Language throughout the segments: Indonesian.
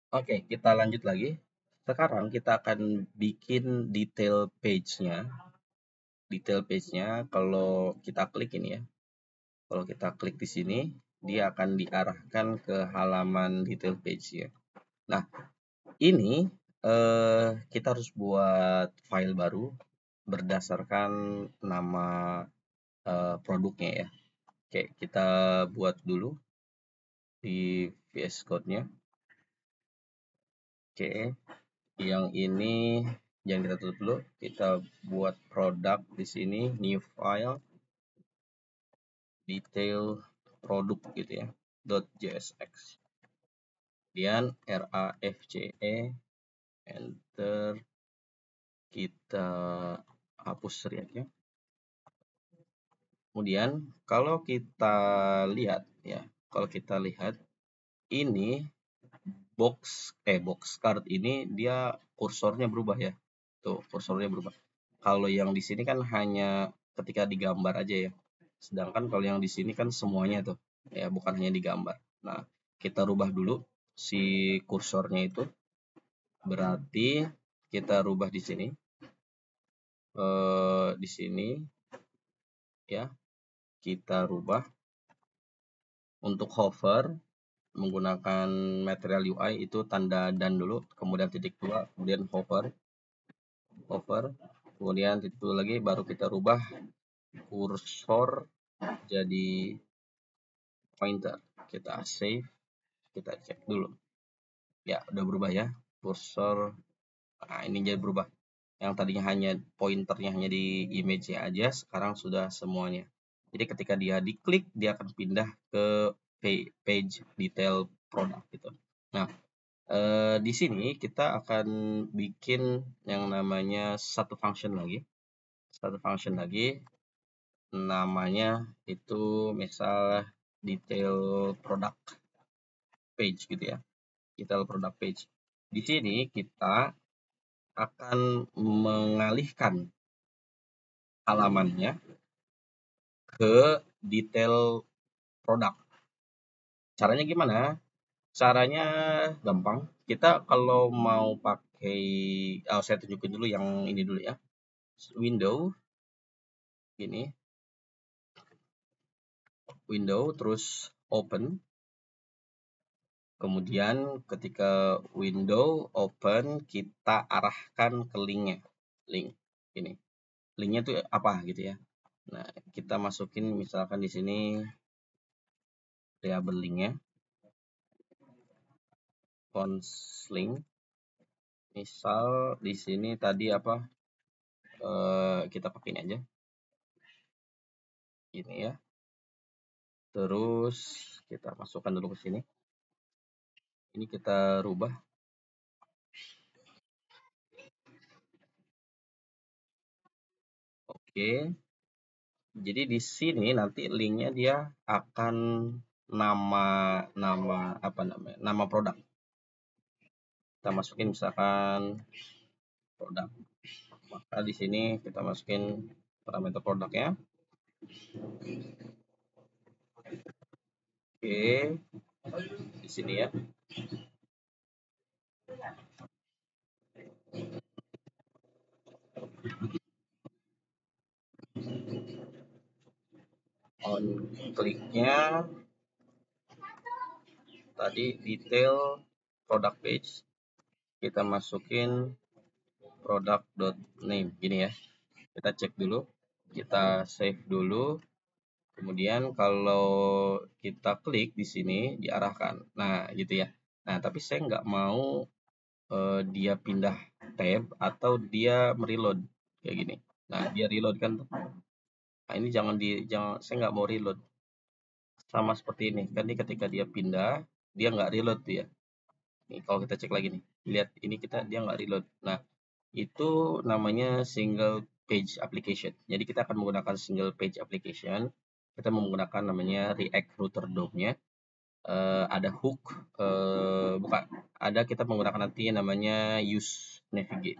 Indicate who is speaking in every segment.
Speaker 1: Oke, kita lanjut lagi. Sekarang kita akan bikin detail page-nya. Detail page-nya kalau kita klik ini ya. Kalau kita klik di sini, dia akan diarahkan ke halaman detail page-nya. Nah, ini kita harus buat file baru berdasarkan nama produknya ya. Oke, kita buat dulu di VS Code-nya. Oke, yang ini jangan kita tutup dulu. Kita buat produk di sini, new file, detail produk gitu ya, .jsx. Kemudian RAFCE, enter, kita hapus react-nya. Kemudian kalau kita lihat ya, kalau kita lihat ini box card ini dia kursornya berubah ya. Tuh, kursornya berubah. Kalau yang di sini kan hanya ketika digambar aja ya. Sedangkan kalau yang di sini kan semuanya tuh, ya bukan hanya digambar. Nah, kita rubah dulu si kursornya itu. Berarti kita rubah di sini. Di sini ya, kita rubah untuk hover menggunakan material UI itu tanda dan dulu, kemudian titik 2, kemudian hover, kemudian titik 2 lagi, baru kita rubah kursor jadi pointer. Kita save, kita cek dulu. Ya, udah berubah ya. Kursor, nah ini jadi berubah. Yang tadinya hanya pointernya hanya di image-nya aja, sekarang sudah semuanya. Jadi ketika dia diklik, dia akan pindah ke page detail produk gitu. Nah, di sini kita akan bikin yang namanya satu function lagi. Namanya itu misal detail product page gitu ya. Detail product page. Di sini kita akan mengalihkan halamannya ke detail produk. Caranya gimana? Caranya gampang. Kita kalau mau pakai, saya tunjukin dulu yang ini dulu ya. Window, ini. Window, terus open. Kemudian ketika window open, kita arahkan ke linknya. Link, ini. Linknya itu apa gitu ya. Nah, kita masukin misalkan di sini variabel linknya. Fonts link. Misal di sini tadi apa? Kita pakai ini aja. Ini ya. Terus kita masukkan dulu ke sini. Ini kita rubah. Oke. Jadi di sini nanti linknya dia akan nama produk. Kita masukin misalkan produk. Maka di sini kita masukin parameter produknya. Oke. Di sini ya. On kliknya tadi detail product page, kita masukin product.name gini ya. Kita cek dulu, kita save dulu. Kemudian kalau kita klik di sini diarahkan. Nah, gitu ya. Nah, tapi saya nggak mau dia pindah tab atau dia mereload kayak gini. Nah, dia reload kan. Nah, ini jangan saya nggak mau reload. Sama seperti ini. Kan ini ketika dia pindah, dia nggak reload ya. Nih, kalau kita cek lagi nih, lihat ini dia nggak reload. Nah, itu namanya single page application. Jadi kita akan menggunakan single page application. Kita menggunakan namanya React Router DOM-nya. Ada hook, bukan, ada kita menggunakan nanti namanya use navigate.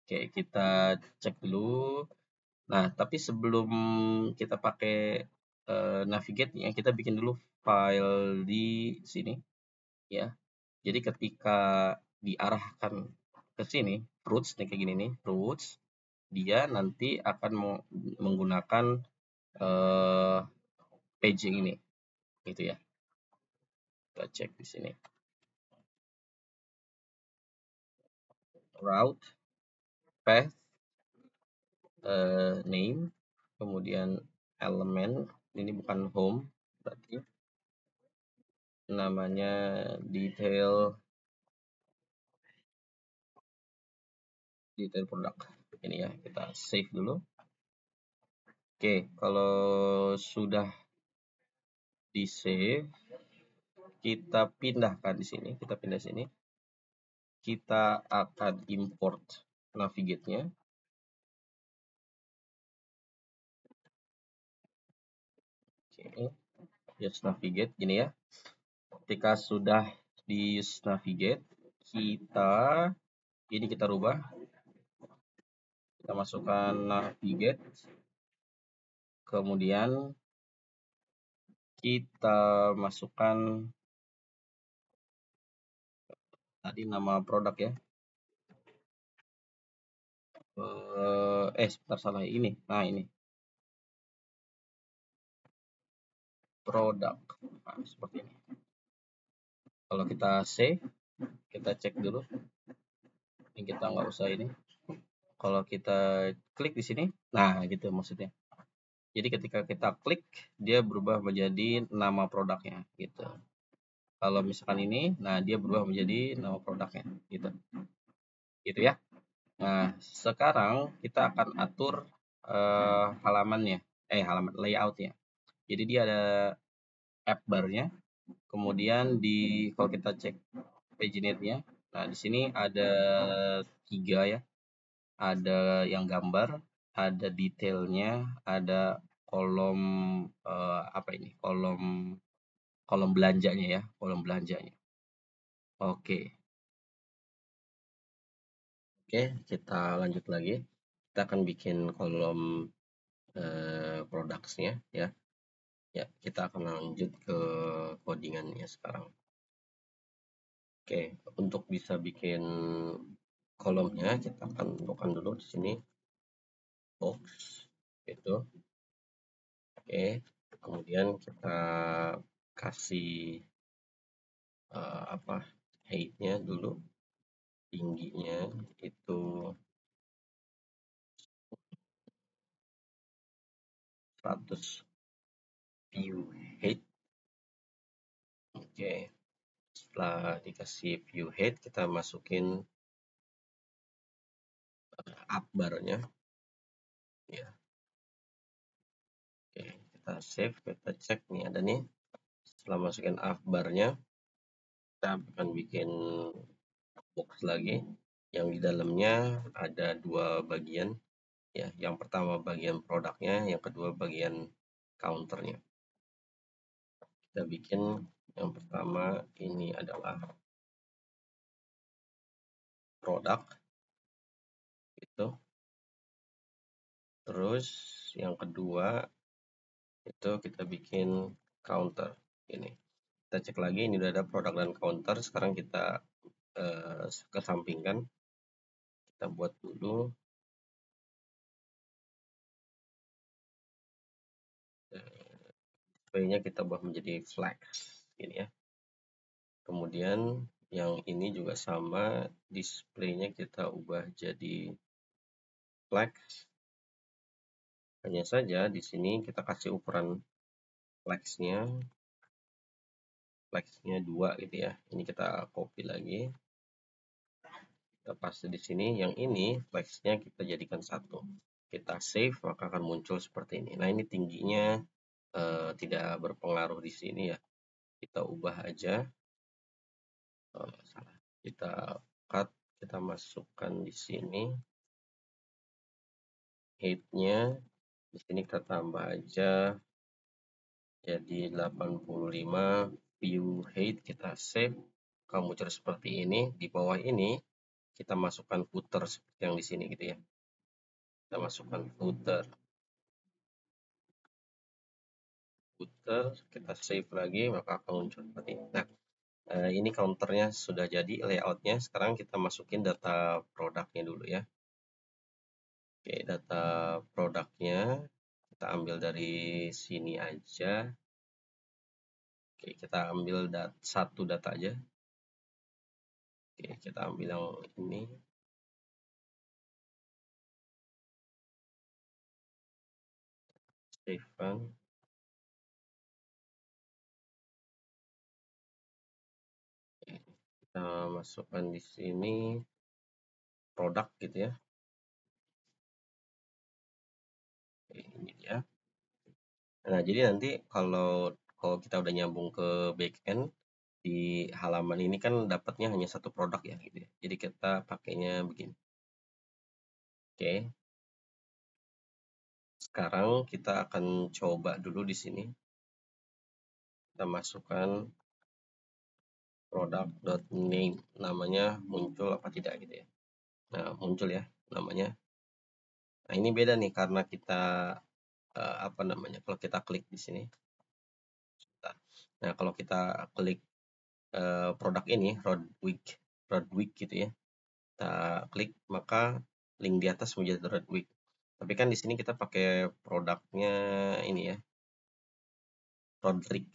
Speaker 1: Oke, kita cek dulu. Nah, tapi sebelum kita pakai navigate ya, kita bikin dulu file di sini ya. Jadi ketika diarahkan ke sini, fruits nih kayak gini nih, fruits, dia nanti akan menggunakan eh, paging ini, gitu ya. Kita cek di sini. Route, path, name, kemudian elemen, ini bukan home, berarti namanya detail produk. Ini ya, kita save dulu. Oke, kalau sudah di save, kita pindahkan di sini, kita pindah sini. Kita akan import navigate-nya. Oke, use navigate gini ya. Ketika sudah di use navigate, kita rubah. Kita masukkan navigate. Kemudian kita masukkan tadi nama produk ya. Sebentar, salah ini. Nah, ini. Produk. Nah, seperti ini. Kalau kita save, kita cek dulu. Ini kita nggak usah ini. Kalau kita klik di sini, nah gitu maksudnya. Jadi ketika kita klik, dia berubah menjadi nama produknya gitu. Kalau misalkan ini, nah dia berubah menjadi nama produknya gitu. Gitu ya. Nah, sekarang kita akan atur halamannya, halaman layoutnya. Jadi dia ada app bar-nya, kemudian kalau kita cek paginate-nya, nah di sini ada 3 ya, ada yang gambar, ada detailnya, ada kolom apa ini, kolom belanjanya ya, kolom belanjanya. Oke, oke, kita lanjut lagi. Kita akan bikin kolom products-nya ya. Ya, kita akan lanjut ke codingannya sekarang. Oke, untuk bisa bikin kolomnya kita akan tentukan dulu di sini box itu. Oke, kemudian kita kasih height-nya dulu, tingginya itu 100 view height. Oke, setelah dikasih view height, kita masukin up bar-nya ya. Oke, kita save, kita cek nih ada nih. Setelah masukin up bar-nya, kita akan bikin box lagi yang di dalamnya ada 2 bagian ya. Yang pertama bagian produknya, yang kedua bagian counternya. Kita bikin yang pertama ini adalah produk itu. Terus yang kedua itu kita bikin counter ini. Kita cek lagi, ini udah ada produk dan counter. Sekarang kita kesampingkan. Kita buat dulu display-nya, kita buat menjadi flex ini ya. Kemudian yang ini juga sama, display-nya kita ubah jadi flex. Hanya saja di sini kita kasih ukuran flex-nya 2 gitu ya. Ini kita copy lagi. Kita paste di sini. Yang ini flex-nya kita jadikan 1. Kita save, maka akan muncul seperti ini. Nah, ini tingginya tidak berpengaruh di sini ya. Kita ubah aja. Kita cut, kita masukkan di sini. Height-nya di sini kita tambah aja jadi 85 view height. Kita save, akan muncul seperti ini. Di bawah ini kita masukkan footer seperti yang di sini gitu ya. Kita masukkan footer, kita save lagi, maka akan muncul seperti ini. Nah,
Speaker 2: Ini counternya sudah jadi layoutnya. Sekarang kita masukin data produknya dulu ya. Oke, data produknya kita ambil dari sini aja. Oke, kita ambil satu data aja. Oke, kita ambil yang ini. Stefan. Kita masukkan di sini produk gitu ya. Oke, ini dia. Nah, jadi nanti kalau kalau kita udah nyambung ke backend di halaman ini kan dapatnya hanya satu produk ya gitu ya. Jadi kita pakainya begini. Oke. Sekarang kita akan coba dulu di sini. Kita masukkan product.name, namanya muncul apa tidak gitu ya. Nah, muncul ya namanya. Nah, ini beda nih karena kita apa namanya? Kalau kita klik di sini. Nah, kalau kita klik produk ini Rodwig gitu ya. Kita klik maka link di atas menjadi Rodwig. Tapi kan di sini kita pakai produknya ini ya, Rodrick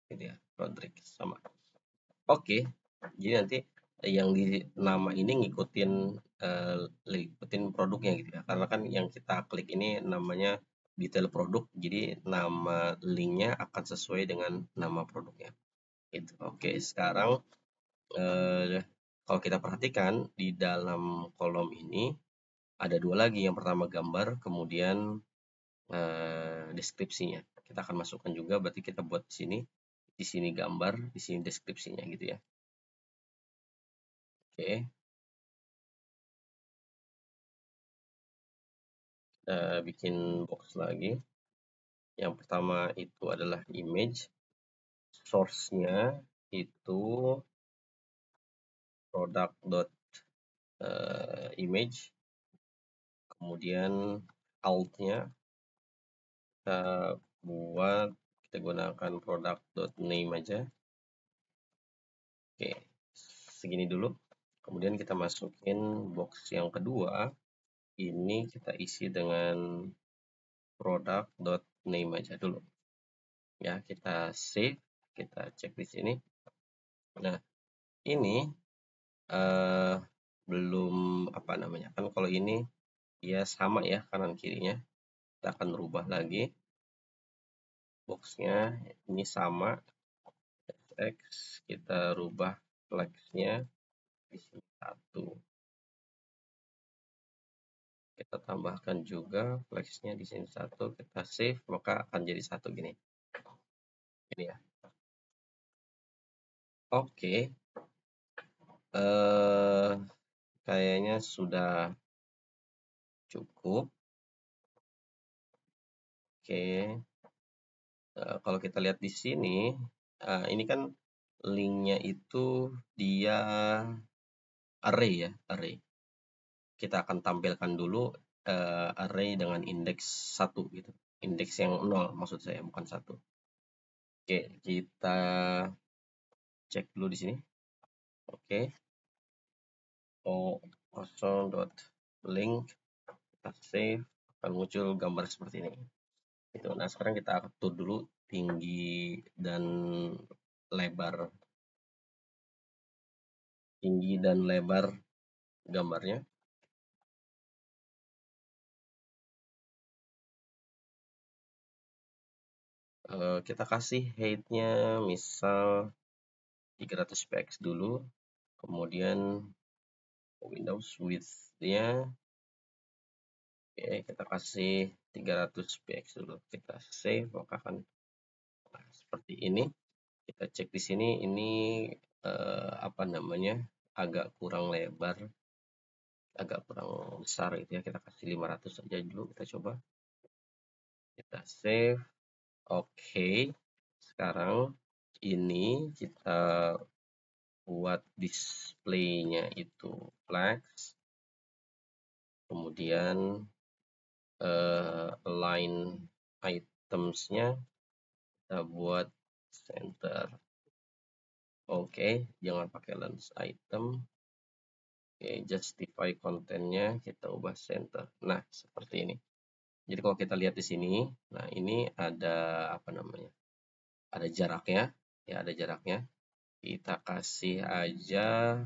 Speaker 2: gitu ya, Rodrick sama. Oke, jadi nanti yang di nama ini ngikutin produknya gitu ya. Karena kan yang kita klik ini namanya detail produk, jadi nama linknya akan sesuai dengan nama produknya. Gitu. Oke, sekarang kalau kita perhatikan di dalam kolom ini ada dua lagi. Yang pertama gambar, kemudian deskripsinya. Kita akan masukkan juga, berarti kita buat di sini gambar, di sini deskripsinya gitu ya. Oke. Bikin box lagi. Yang pertama itu adalah image, source-nya itu product.image, kemudian alt-nya kita kita gunakan product.name aja. Oke, segini dulu. Kemudian kita masukin box yang kedua, ini kita isi dengan product.name aja dulu. Ya, kita save, kita cek di sini. Nah, ini belum apa namanya? Kan kalau ini ya sama ya kanan kirinya. Kita akan rubah lagi. Boxnya ini sama. X kita rubah flexnya di sini satu. Kita tambahkan juga flexnya di sini satu. Kita save maka akan jadi satu gini. Ini ya. Oke. Kayaknya sudah cukup. Oke. Kalau kita lihat di sini, ini kan linknya itu dia array ya, array. Kita akan tampilkan dulu array dengan indeks 1 gitu. Indeks yang 0 maksud saya, bukan 1. Oke, kita cek dulu di sini. Oke. o0.link kita save, akan muncul gambar seperti ini. Itu. Nah, sekarang kita atur dulu tinggi dan lebar gambarnya. Kita kasih height-nya misal 300 px dulu, kemudian Windows width-nya oke, kita kasih 300 px dulu. Kita save, maka akan seperti ini. Kita cek di sini, ini apa namanya, agak kurang lebar, agak kurang besar gitu ya. Kita kasih 500 aja dulu, kita coba. Kita save. Oke. Sekarang ini kita buat displaynya itu flex. Kemudian align items-nya kita buat center. Oke, jangan pakai lens item. Oke, justify kontennya kita ubah center. Nah, seperti ini. Jadi kalau kita lihat di sini, nah ini ada apa namanya? Ada jaraknya, ya ada jaraknya. Kita kasih aja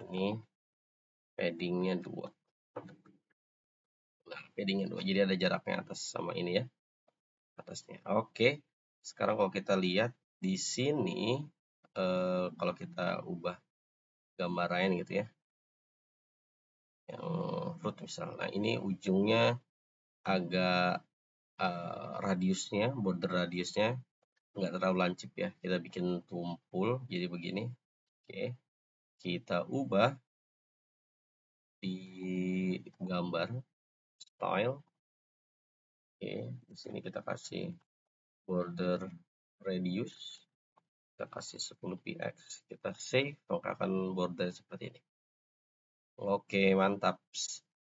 Speaker 2: ini paddingnya 2. Nah, paddingnya 2. Jadi ada jaraknya atas sama ini ya, atasnya. Oke. Sekarang kalau kita lihat di sini kalau kita ubah gambar lain gitu ya, yang fruit misal. Nah, ini ujungnya agak radiusnya, border radiusnya nggak terlalu lancip ya. Kita bikin tumpul jadi begini. Oke, kita ubah di gambar style. Oke, di sini kita kasih border radius, kita kasih 10 px, kita save, maka akan border seperti ini. Oke, mantap.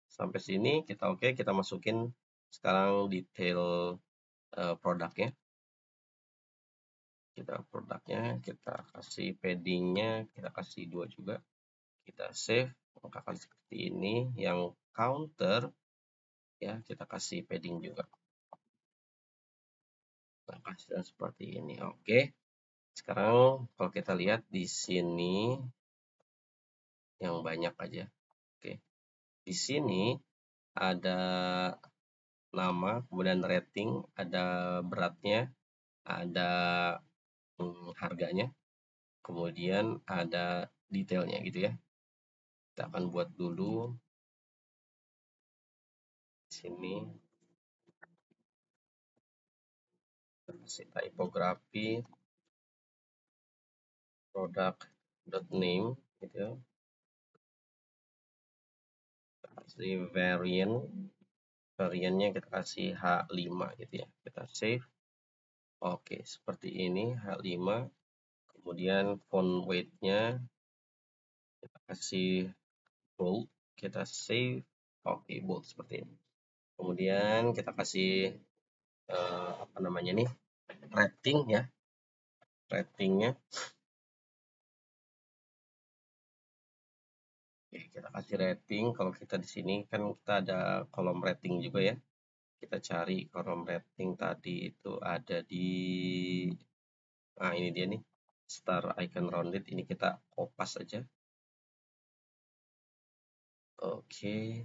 Speaker 2: Sampai sini kita oke, kita masukin sekarang detail produknya. Kita kasih paddingnya, kita kasih 2 juga. Kita save, maka akan seperti ini. Yang counter ya kita kasih padding juga. Nah, kasih seperti ini. Oke. Sekarang kalau kita lihat di sini yang banyak aja. Oke. Di sini ada nama, kemudian rating, ada beratnya, ada harganya, kemudian ada detailnya gitu ya. Kita akan buat dulu di sini. Kasih typography product.name gitu ya. Kasih variannya kita kasih H5 gitu ya. Kita save. Oke, seperti ini H5. Kemudian font weight-nya kita kasih bold, kita save. Oke, bold seperti ini. Kemudian kita kasih apa namanya nih? Rating ya. Ratingnya. Oke, kita kasih rating. Kalau kita di sini kan kita ada kolom rating juga ya. Kita cari kolom rating tadi itu ada di ini dia nih. Star icon rounded, ini kita kopas aja. Oke.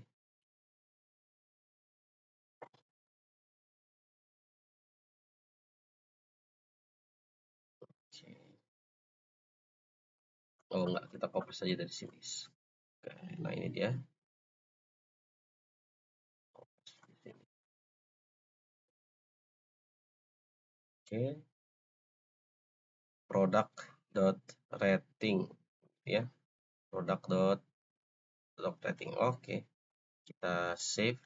Speaker 2: Oh enggak, kita kopas aja dari sini. Oke, nah ini dia. Oke. Product.rating ya. Product.rating. Oke. Kita save.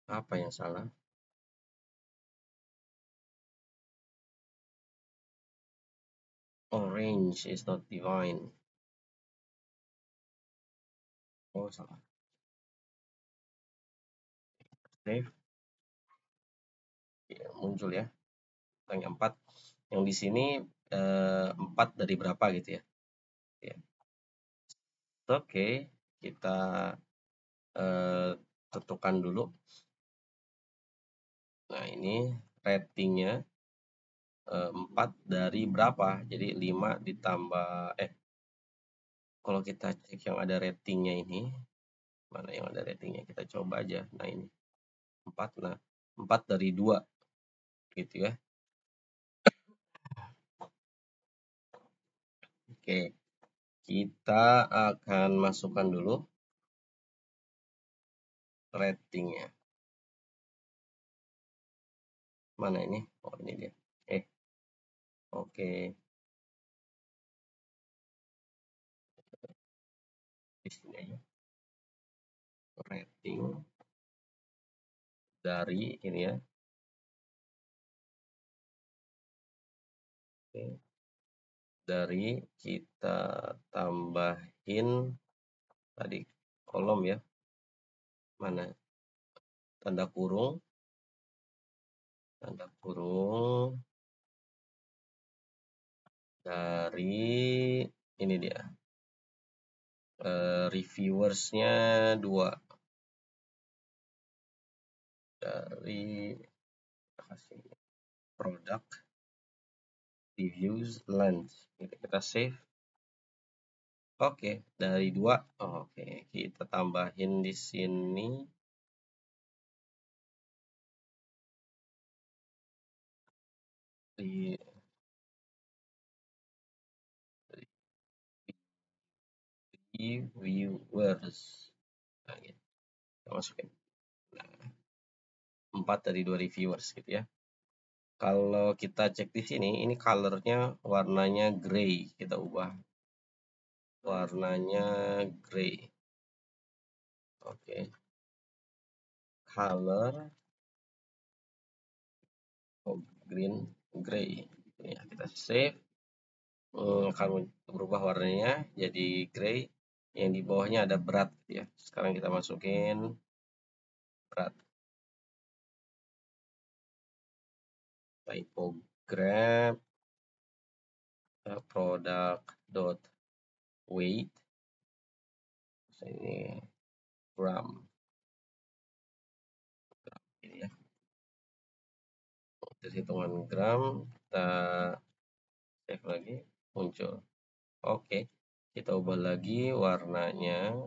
Speaker 2: Apa yang salah? Orange is not divine. Oh, salah. Save. Ya, muncul ya. Yang 4. Yang di sini 4 dari berapa gitu ya. Ya. Oke, kita tentukan dulu. Nah, ini ratingnya 4 dari berapa? Jadi 5 ditambah kalau kita cek yang ada ratingnya ini, mana yang ada ratingnya? Kita coba aja. Nah, ini 4. Nah, 4 dari 2 gitu ya. Oke, kita akan masukkan dulu ratingnya. Mana ini? Oh, ini dia. Oke. Di sini aja. Rating dari ini ya. Oke. Dari kita tambahin tadi kolom ya. Mana? Tanda kurung. tanda kurung dari ini dia, reviewersnya 2 dari kasih produk reviews lunch gitu, kita save. Oke, dari 2. Oke, kita tambahin di sini di reviewers. Nah, gitu. Kita masukin. Nah, 4 dari 2 reviewers gitu ya. Kalau kita cek di sini, ini colornya warnanya gray. Kita ubah warnanya gray. Oke. Color green gray. Ya, kita save. Akan berubah warnanya jadi gray. Yang di bawahnya ada berat ya. Sekarang kita masukin berat. Typograph product dot weight. Ini gram ini ya. Dari hitungan gram kita save lagi, muncul. Oke, kita ubah lagi warnanya.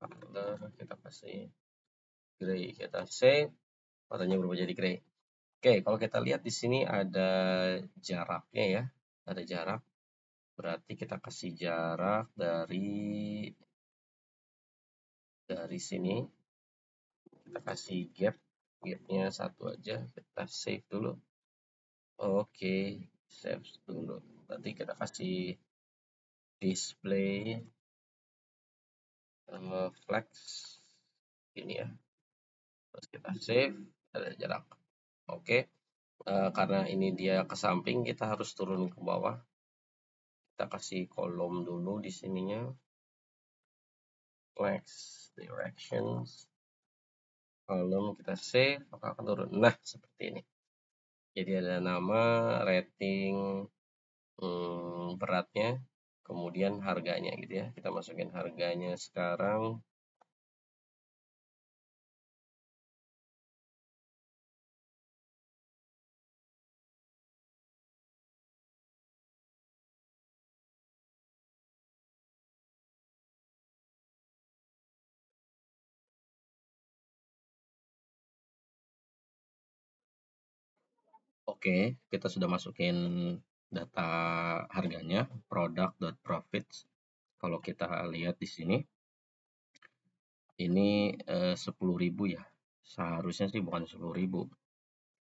Speaker 2: Color kita kasih gray, kita save, warnanya berubah jadi gray. Oke, kalau kita lihat di sini ada jaraknya ya, ada jarak. Berarti kita kasih jarak dari sini. Kita kasih gapnya 1 aja. Kita save dulu. Oke, save dulu. Nanti kita kasih display flex ini ya. Terus kita save, ada jarak. Oke, karena ini dia ke samping, kita harus turun ke bawah. Kita kasih kolom dulu di sininya. Flex directions. Kolom kita save, maka akan turun. Nah, seperti ini. Jadi ada nama, rating, beratnya, kemudian harganya gitu ya. Kita masukin harganya sekarang. Oke, kita sudah masukin data harganya, product.profits. Kalau kita lihat di sini, ini 10.000 ya. Seharusnya sih bukan 10.000.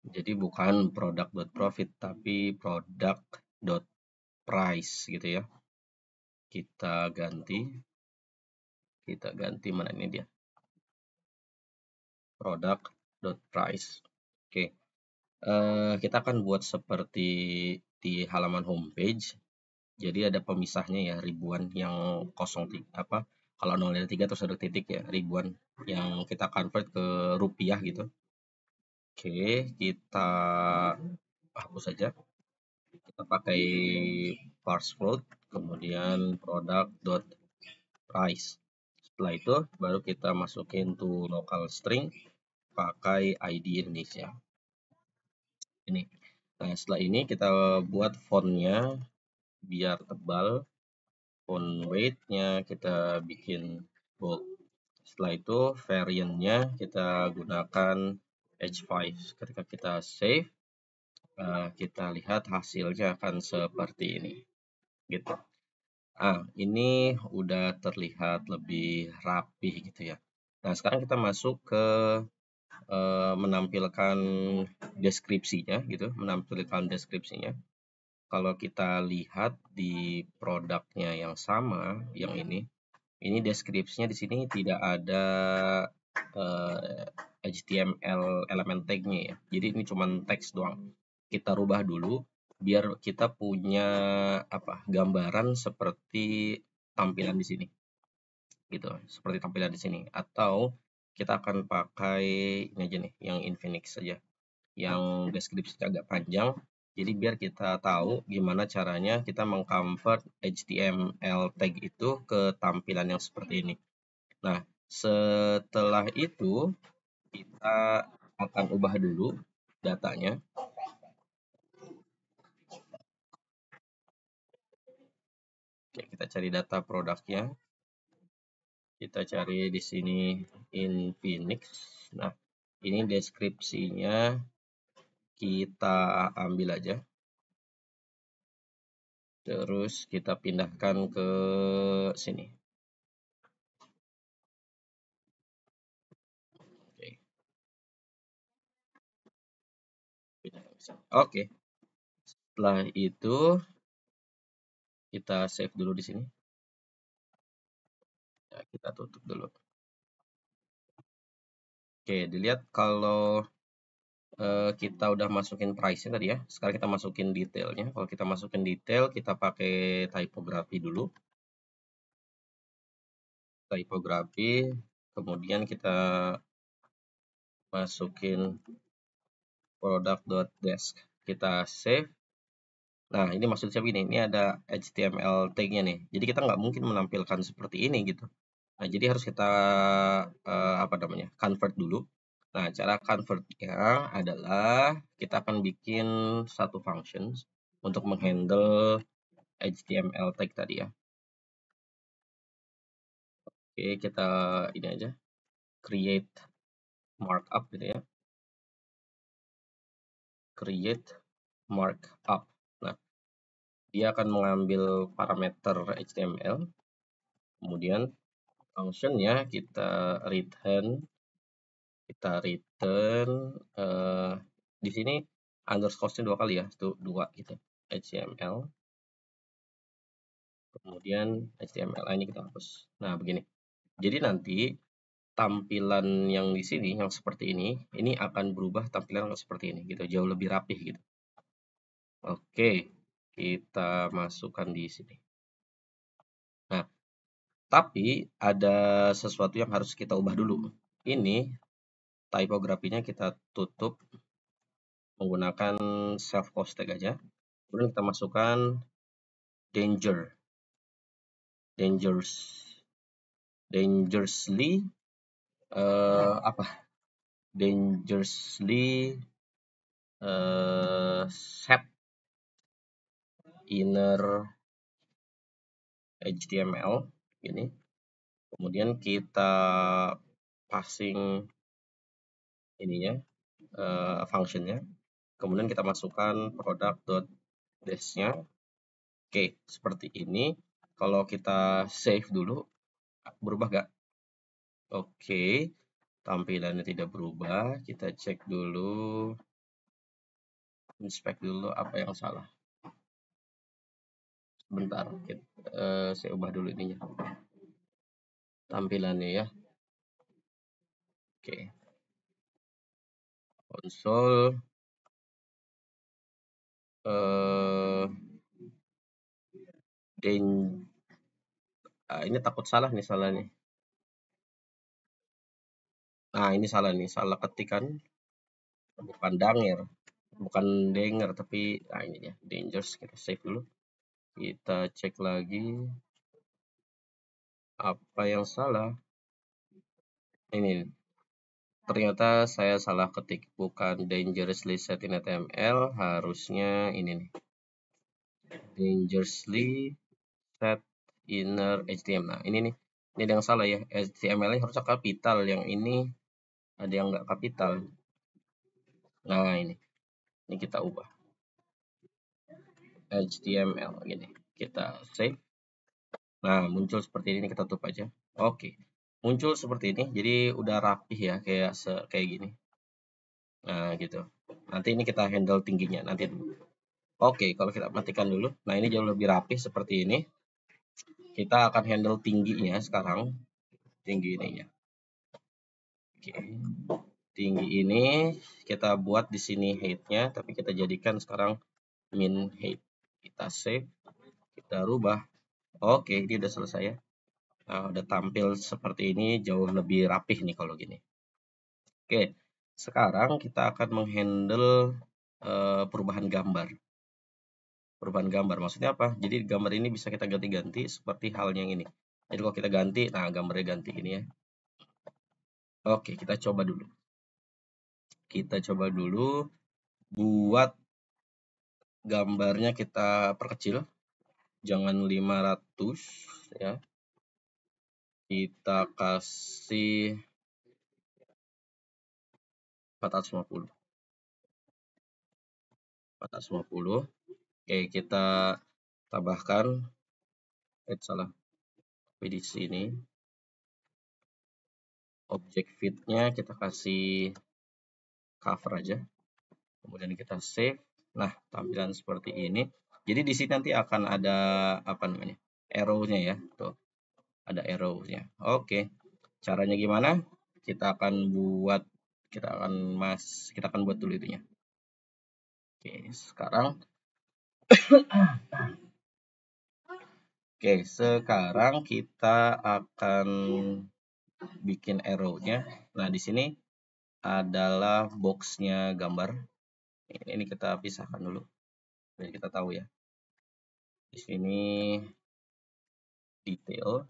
Speaker 2: Jadi bukan product.profit tapi product.price gitu ya. Kita ganti mana ini dia? Product.price. Oke. Kita akan buat seperti di halaman homepage. Jadi ada pemisahnya ya, ribuan yang kalau 0 dari 3 terus ada titik ya, ribuan yang kita convert ke rupiah gitu. Oke, kita hapus saja. Kita pakai parse float, kemudian product.price. Setelah itu baru kita masukin to local string pakai ID Indonesia. Ini. Nah, setelah ini kita buat fontnya biar tebal. Font weight-nya kita bikin bold. Setelah itu variant-nya kita gunakan H5. Ketika kita save, kita lihat hasilnya akan seperti ini. Gitu. Ini udah terlihat lebih rapi gitu ya. Nah, sekarang kita masuk ke menampilkan deskripsinya gitu, Kalau kita lihat di produknya yang sama, yang ini deskripsinya di sini tidak ada HTML elemen tag-nya ya. Jadi ini cuma teks doang. Kita rubah dulu biar kita punya gambaran seperti tampilan di sini. Gitu, seperti tampilan di sini. Atau
Speaker 1: kita akan pakai ini aja nih, yang Infinix saja, yang deskripsinya agak panjang. Jadi biar kita tahu gimana caranya kita mengconvert HTML tag itu ke tampilan yang seperti ini. Nah, setelah itu kita akan ubah dulu datanya. Oke, kita cari data produknya. Kita cari di sini Infinix. Nah, ini deskripsinya kita ambil aja. Terus kita pindahkan ke sini. Oke. Oke. Setelah itu kita save dulu di sini. Ya, kita tutup dulu. Oke, dilihat kalau kita udah masukin price-nya tadi ya. Sekarang kita masukin detailnya. Kalau kita masukin detail, kita pakai typography dulu. Typography, kemudian kita masukin product.desk. Kita save. Nah, ini maksudnya begini, ini ada HTML tag-nya nih. Jadi kita nggak mungkin menampilkan seperti ini gitu. Nah, jadi harus kita apa namanya, convert dulu. Nah, cara convert-nya adalah kita akan bikin satu function untuk menghandle HTML tag tadi ya. Oke, kita ini aja, create markup gitu ya. Create markup. Nah, dia akan mengambil parameter HTML, kemudian function-nya kita return di sini underscore-nya 2 kali ya, itu 2 gitu. HTML, kemudian HTML ini kita hapus. Nah, begini. Jadi nanti tampilan yang di sini yang seperti ini akan berubah tampilan yang seperti ini gitu, jauh lebih rapih gitu. Oke, kita masukkan di sini. Nah, tapi ada sesuatu yang harus kita ubah dulu. Ini typografinya kita tutup menggunakan self post tag aja. Kemudian kita masukkan dangerously set inner HTML ini. Kemudian kita passing ininya functionnya. Kemudian kita masukkan product.desk-nya. Oke, seperti ini. Kalau kita save dulu, berubah nggak? Oke, tampilannya tidak berubah. Kita cek dulu, inspect dulu apa yang salah. Bentar, saya ubah dulu ininya, tampilannya ya. Oke, konsol. Ini takut salah nih, Nah, ini salah nih, salah ketikan. Bukan danger, bukan denger, tapi nah ini ya, dangerous. Kita save dulu. Kita cek lagi apa yang salah. Ini ternyata saya salah ketik, bukan dangerously set in HTML, harusnya ini nih, dangerously set inner HTML. Nah, ini nih, ini ada yang salah ya, HTML-nya harusnya kapital, yang ini ada yang nggak kapital. Nah, ini kita ubah HTML gini, kita save. Nah, muncul seperti ini, kita tutup aja. Oke, muncul seperti ini, jadi udah rapih ya, kayak gini. Nah, gitu. Nanti ini kita handle tingginya nanti dulu. Oke, kalau kita matikan dulu. Nah, ini jauh lebih rapih seperti ini. Kita akan handle tingginya sekarang. Tinggi ininya. Oke. Tinggi ini kita buat di sini height-nya, tapi kita jadikan sekarang min height. Kita save, kita rubah. Oke, ini udah selesai ya. Nah, udah tampil seperti ini jauh lebih rapih nih kalau gini. Oke, sekarang kita akan menghandle perubahan gambar. Perubahan gambar maksudnya apa? Jadi gambar ini bisa kita ganti-ganti seperti halnya yang ini. Jadi kalau kita ganti, nah gambarnya ganti ini ya. Oke, kita coba dulu. Kita coba dulu buat gambarnya kita perkecil, jangan 500 ya. Kita kasih 450. 450. Oke, kita tambahkan salah. Di sini objek feed-nya kita kasih cover aja. Kemudian kita save. Nah, tampilan seperti ini. Jadi di sini nanti akan ada apa namanya? Arrow-nya ya. Tuh, ada arrow-nya. Oke. Caranya gimana? Kita akan buat dulu itunya. Oke, sekarang kita akan bikin arrow-nya. Nah, di sini adalah box-nya gambar. Ini kita pisahkan dulu biar kita tahu ya. Di sini detail,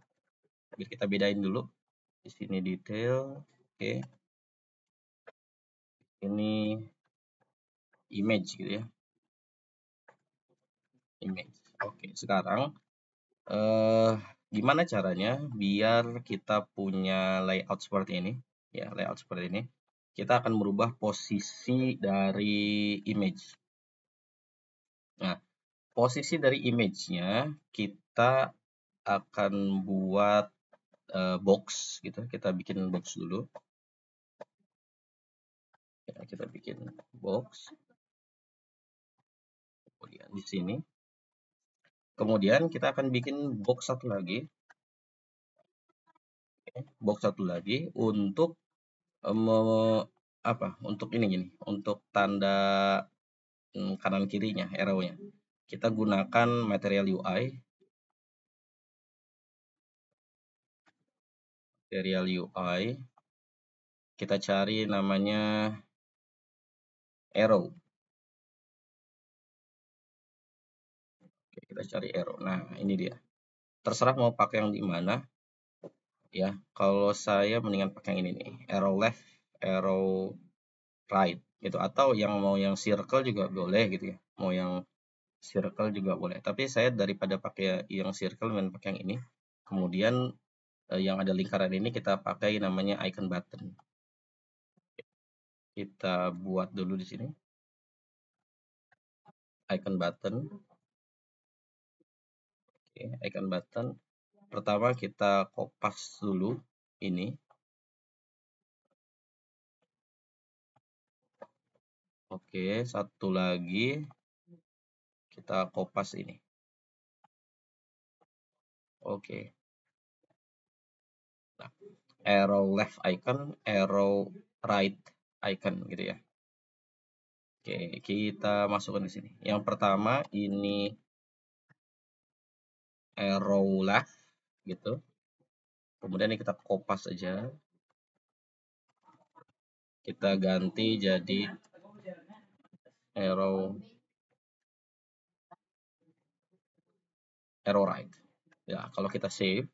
Speaker 1: biar kita bedain dulu. Di sini detail, oke. Ini image gitu ya. Image. Oke, sekarang gimana caranya biar kita punya layout seperti ini? Ya, layout seperti ini. Kita akan merubah posisi dari image. Nah, posisi dari image-nya kita akan buat box gitu. Kita bikin box dulu. Ya, kita bikin box. Kemudian di sini. Kemudian kita akan bikin box satu lagi. Box satu lagi untuk untuk ini gini, untuk tanda kanan kirinya, arrow-nya. Kita gunakan material UI. Material UI. Kita cari namanya arrow. Oke, kita cari arrow. Nah, ini dia. Terserah mau pakai yang di mana. Ya, kalau saya mendingan pakai yang ini nih. Arrow left, arrow right gitu. Atau yang mau yang circle juga boleh gitu ya. Mau yang circle juga boleh. Tapi saya daripada pakai yang circle mending pakai yang ini. Kemudian yang ada lingkaran ini kita pakai namanya icon button. Kita buat dulu di sini. Icon button. Oke, icon button. Pertama kita kopas dulu ini. Oke, satu lagi kita kopas ini. Oke. Nah, arrow left icon, arrow right icon gitu ya. Oke, kita masukkan di sini. Yang pertama ini arrow left gitu. Kemudian ini kita kopas aja. Kita ganti jadi arrow right. Ya, kalau kita save.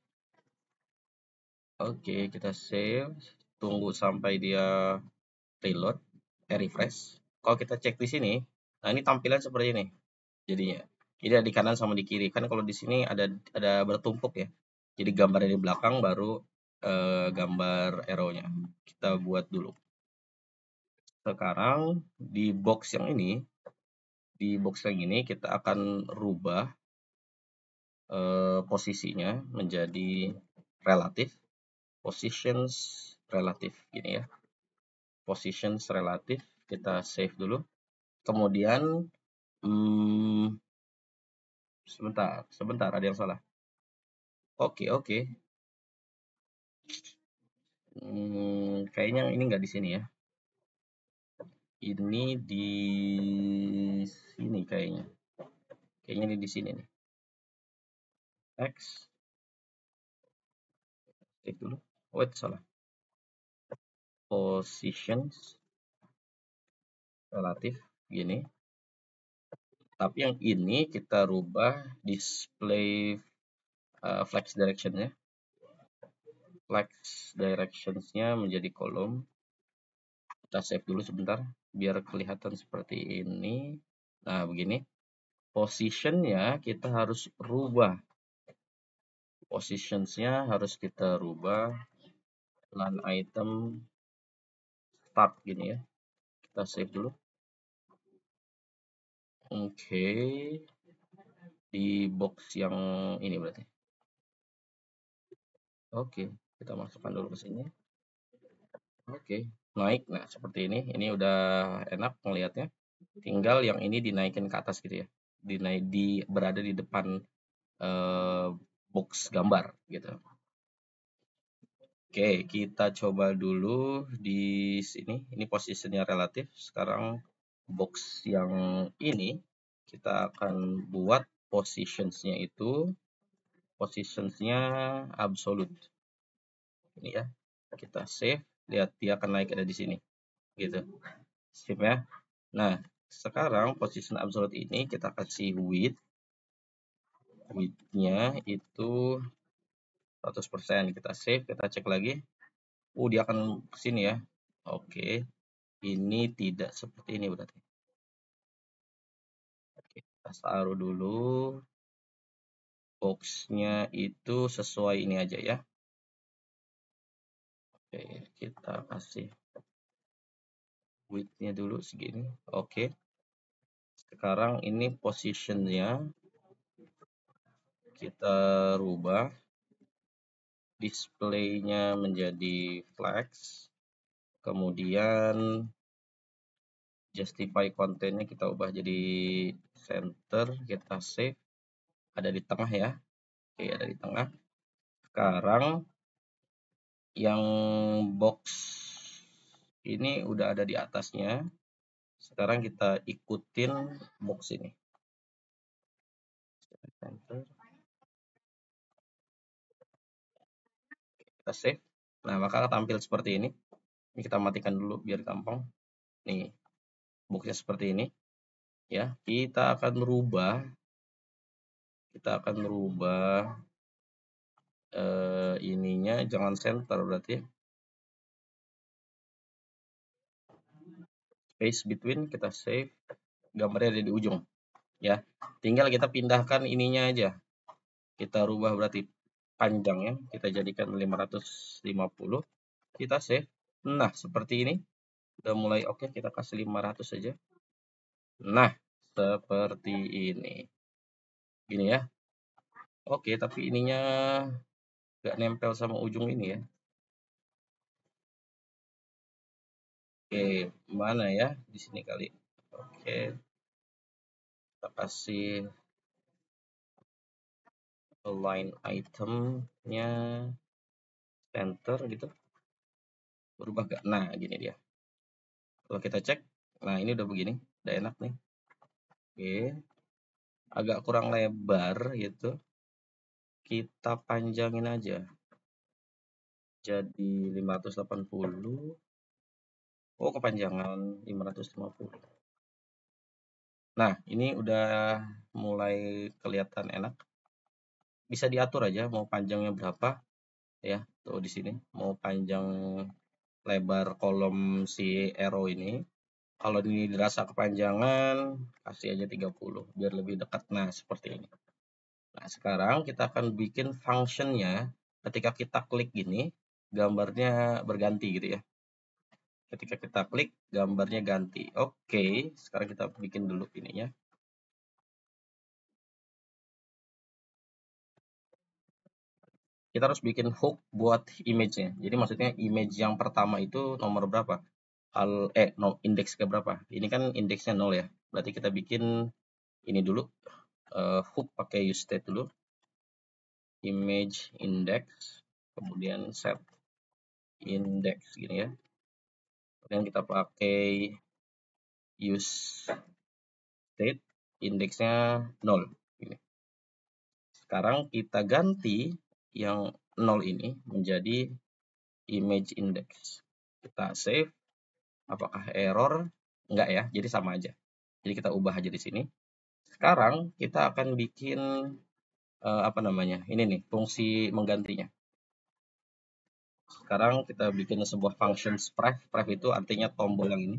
Speaker 1: Oke, kita save. Tunggu sampai dia reload, refresh. Kalau kita cek di sini, nah ini tampilan seperti ini. Jadinya. Jadi ada di kanan sama di kiri. Kan kalau di sini ada bertumpuk ya. Jadi gambar di belakang baru gambar arrow-nya. Kita buat dulu. Sekarang di box yang ini, kita akan rubah posisinya menjadi relatif. Positions relatif gini ya. Positions relatif, kita save dulu. Kemudian sebentar ada yang salah. Oke. Kayaknya ini nggak di sini ya. Ini di sini kayaknya. Kayaknya ini di sini nih. X. Cek dulu. Wait, salah. Positions relatif gini. Tapi yang ini kita rubah display flex direction-nya. Flex directions-nya menjadi kolom. Kita save dulu sebentar biar kelihatan seperti ini. Nah, begini. Position-nya kita harus rubah. Positionsnya harus kita rubah line item start gini ya. Kita save dulu. Oke. Di box yang ini berarti. Oke, kita masukkan dulu ke sini. Oke, naik. Nah, seperti ini. Ini udah enak melihatnya. Tinggal yang ini dinaikin ke atas gitu ya. Berada di depan box gambar gitu. Oke, kita coba dulu di sini. Ini posisinya relatif. Sekarang box yang ini kita akan buat positionsnya itu absolute. Ini ya. Kita save. Lihat dia akan naik ada di sini. Gitu. Sip ya. Nah, sekarang position absolute ini kita kasih width. Width-nya itu 100%. Kita save, kita cek lagi. Dia akan ke sini ya. Oke. Ini tidak seperti ini berarti. Oke, kita taruh dulu. Box-nya itu sesuai ini aja ya. Oke, kita kasih width-nya dulu segini. Oke. Sekarang ini position-nya kita rubah. Display-nya menjadi flex. Kemudian justify kontennya kita ubah jadi center. Kita save. Ada di tengah ya. Oke, ada di tengah. Sekarang yang box ini udah ada di atasnya. Sekarang kita ikutin box ini. Center. Kita save. Nah, maka tampil seperti ini. Ini kita matikan dulu biar gampang. Nih, boxnya seperti ini. Ya, kita akan rubah ininya jangan center berarti. Space between kita save. Gambarnya ada di ujung. Ya, tinggal kita pindahkan ininya aja. Kita rubah berarti panjangnya kita jadikan 550. Kita save. Nah, seperti ini. Udah mulai oke, kita kasih 500 saja. Nah, seperti ini. Gini ya. Oke, tapi ininya nggak nempel sama ujung ini ya. Oke, mana ya? Di sini kali. Oke. Kita kasih line itemnya center gitu. Berubah gak? Nah, gini dia. Kalau kita cek, nah ini udah begini. Udah enak nih. Oke. Agak kurang lebar gitu. Kita panjangin aja. Jadi 580. Oh, kepanjangan 550. Nah, ini udah mulai kelihatan enak. Bisa diatur aja mau panjangnya berapa ya. Tuh di sini mau panjang lebar kolom si arrow ini. Kalau ini dirasa kepanjangan, kasih aja 30 biar lebih dekat. Nah, seperti ini. Nah, sekarang kita akan bikin function-nya ketika kita klik gini, gambarnya berganti gitu ya. Ketika kita klik, gambarnya ganti. Oke, sekarang kita bikin dulu ininya. Kita harus bikin hook buat image-nya. Jadi maksudnya image yang pertama itu nomor berapa? Indeks ke berapa? Ini kan indeksnya 0 ya. Berarti kita bikin ini dulu. Hook pakai useState dulu. Image index. Kemudian set index gini ya. Kemudian kita pakai useState. Indeksnya 0. Gini. Sekarang kita ganti yang 0 ini menjadi image index. Kita save. Apakah error? Enggak ya, jadi sama aja. Jadi kita ubah aja di sini. Sekarang kita akan bikin apa namanya? Ini nih, fungsi menggantinya. Sekarang kita bikin sebuah function spref. Spref itu artinya tombol yang ini.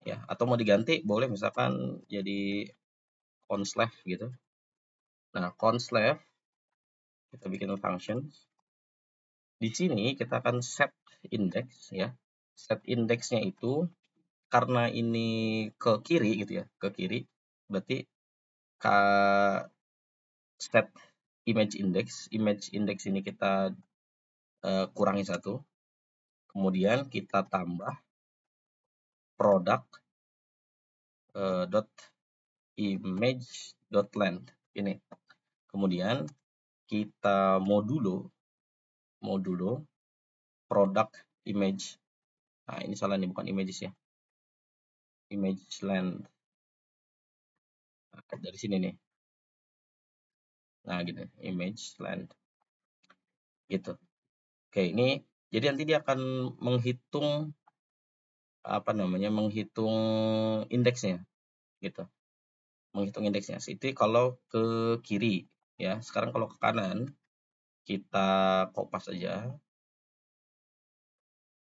Speaker 1: Ya, atau mau diganti boleh misalkan jadi conslave gitu. Nah, conslave kita bikin function. Di sini kita akan set index ya. Set indexnya itu karena ini ke kiri gitu ya, ke kiri. Berarti set image index. Image index ini kita kurangi 1. Kemudian kita tambah product dot image dot length ini. Kemudian kita modulo product image. Nah, ini salah nih, bukan images ya. Image length. Nah, dari sini nih. Nah, gitu, image length. Gitu. Oke, ini jadi nanti dia akan menghitung apa namanya? Menghitung indeksnya gitu. Menghitung indeksnya. Itu kalau ke kiri ya. Sekarang kalau ke kanan kita kopas aja.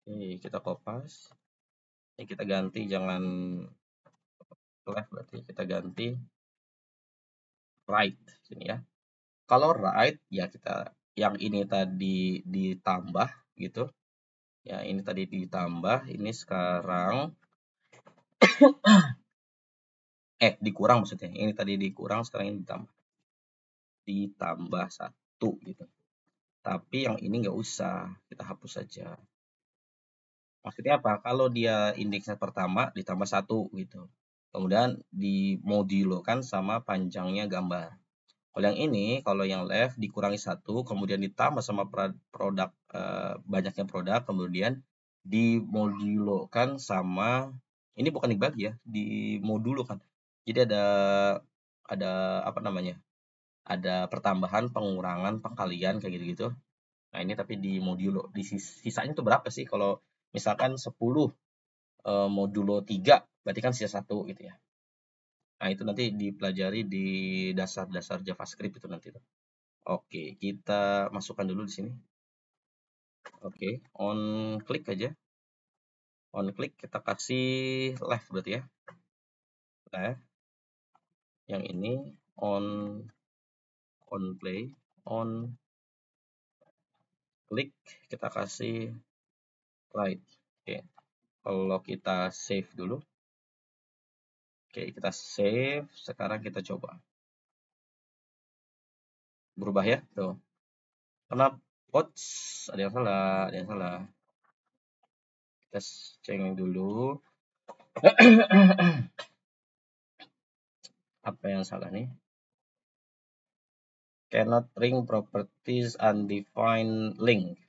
Speaker 1: Oke, kita kopas. Ini kita ganti, jangan left, berarti kita ganti right sini ya. Kalau right ya kita yang ini tadi ditambah gitu. Ya, ini tadi ditambah, ini sekarang dikurang maksudnya. Ini tadi dikurang, sekarang ini ditambah. Ditambah 1 gitu. Tapi yang ini nggak usah, kita hapus saja. Maksudnya apa? Kalau dia indeksnya pertama ditambah 1 gitu. Kemudian dimodulokan sama panjangnya gambar. Kalau yang ini, kalau yang left dikurangi 1, kemudian ditambah sama produk banyaknya produk, kemudian dimodulokan sama ini bukan dibagi ya, dimodulokan. Jadi ada apa namanya? Ada pertambahan, pengurangan, pengkalian kayak gitu-gitu. Nah, ini tapi di modulo. Di sisanya itu berapa sih? Kalau misalkan 10 modulo 3, berarti kan sisa 1 gitu ya. Nah, itu nanti dipelajari di dasar-dasar JavaScript itu nanti. Oke, kita masukkan dulu di sini. Oke, on klik aja. On klik kita kasih left berarti ya. Left. Yang ini on play, on klik kita kasih right. Oke. Kalau kita save dulu. Oke, kita save. Sekarang kita coba. Berubah ya, tuh. Kenapa? Ada yang salah, ada yang salah. Kita cek dulu. Apa yang salah nih? Cannot bring properties undefined link.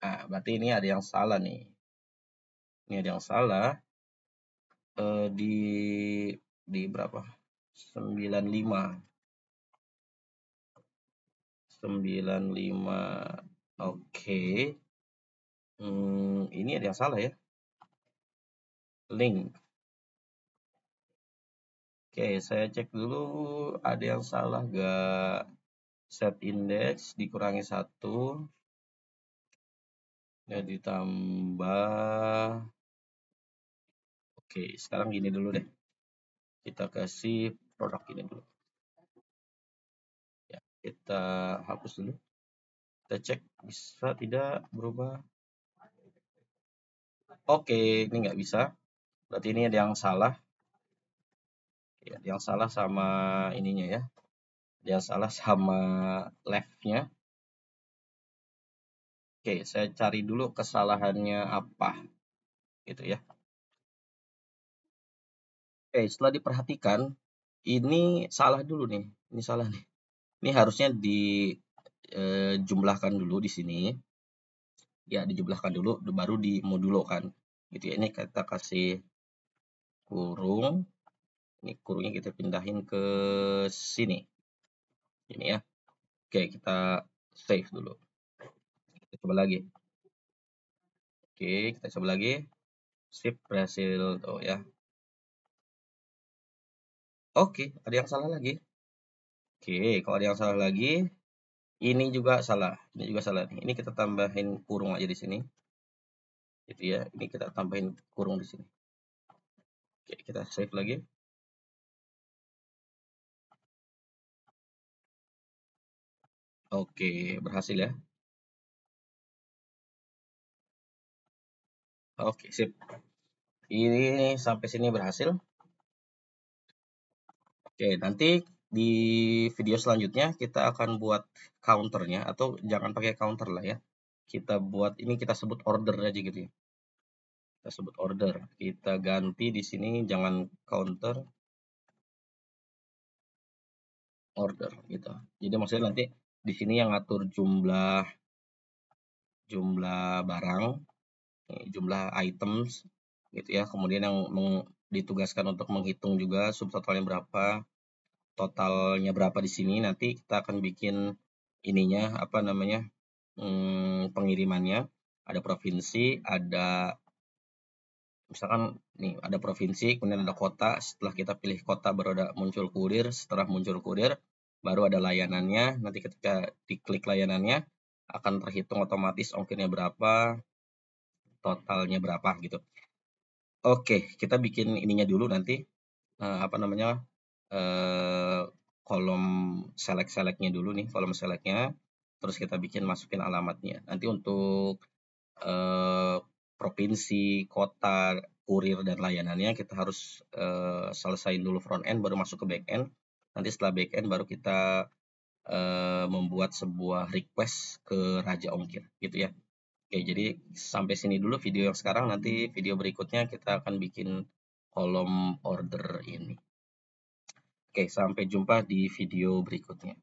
Speaker 1: Nah, berarti ini ada yang salah nih. Ini ada yang salah. Di berapa? 95. 95. Oke. Ini ada yang salah ya. Link. Oke, saya cek dulu ada yang salah gak. Set index dikurangi 1. Ya, ditambah. Oke, sekarang gini dulu deh. Kita kasih produk ini dulu. Ya, kita hapus dulu. Kita cek bisa tidak berubah. Oke, ini nggak bisa. Berarti ini ada yang salah. Ya, yang salah sama ininya ya. Yang salah sama left-nya. Oke, saya cari dulu kesalahannya apa. Gitu ya. Oke, setelah diperhatikan, ini salah dulu nih. Ini salah nih. Ini harusnya dijumlahkan dulu di sini. Ya, dijumlahkan dulu, baru dimodulokan. Gitu ya. Ini kita kasih kurung. Ini kurungnya kita pindahin ke sini. Ini ya. Oke, kita save dulu. Kita coba lagi. Oke, kita coba lagi. Sip, berhasil tuh ya. Oke, ada yang salah lagi. Oke, kalau ada yang salah lagi, ini juga salah. Ini juga salah nih. Ini kita tambahin kurung aja di sini. Gitu ya. Ini kita tambahin kurung di sini. Oke, kita save lagi. Oke, berhasil ya. Oke, sip. Ini sampai sini berhasil. Oke, nanti di video selanjutnya kita akan buat counternya, atau jangan pakai counter lah ya. Kita buat ini, kita sebut order aja gitu ya. Kita sebut order. Kita ganti di sini jangan counter, order gitu. Jadi maksudnya nanti di sini yang ngatur jumlah jumlah barang, jumlah items gitu ya. Kemudian yang ditugaskan untuk menghitung juga subtotalnya berapa, totalnya berapa di sini. Nanti kita akan bikin ininya apa namanya, pengirimannya. Ada provinsi, ada misalkan nih ada provinsi, kemudian ada kota. Setelah kita pilih kota baru ada muncul kurir. Setelah muncul kurir baru ada layanannya. Nanti ketika diklik layanannya akan terhitung otomatis ongkirnya berapa, totalnya berapa gitu. Oke, kita bikin ininya dulu nanti, apa namanya, eh, kolom select-selectnya dulu nih, kolom selectnya. Terus kita bikin masukin alamatnya. Nanti untuk eh, provinsi, kota, kurir, dan layanannya kita harus selesaiin dulu front end baru masuk ke back end. Nanti setelah back end baru kita membuat sebuah request ke Raja Ongkir gitu ya. Oke, jadi sampai sini dulu video yang sekarang. Nanti video berikutnya kita akan bikin kolom order ini. Oke, sampai jumpa di video berikutnya.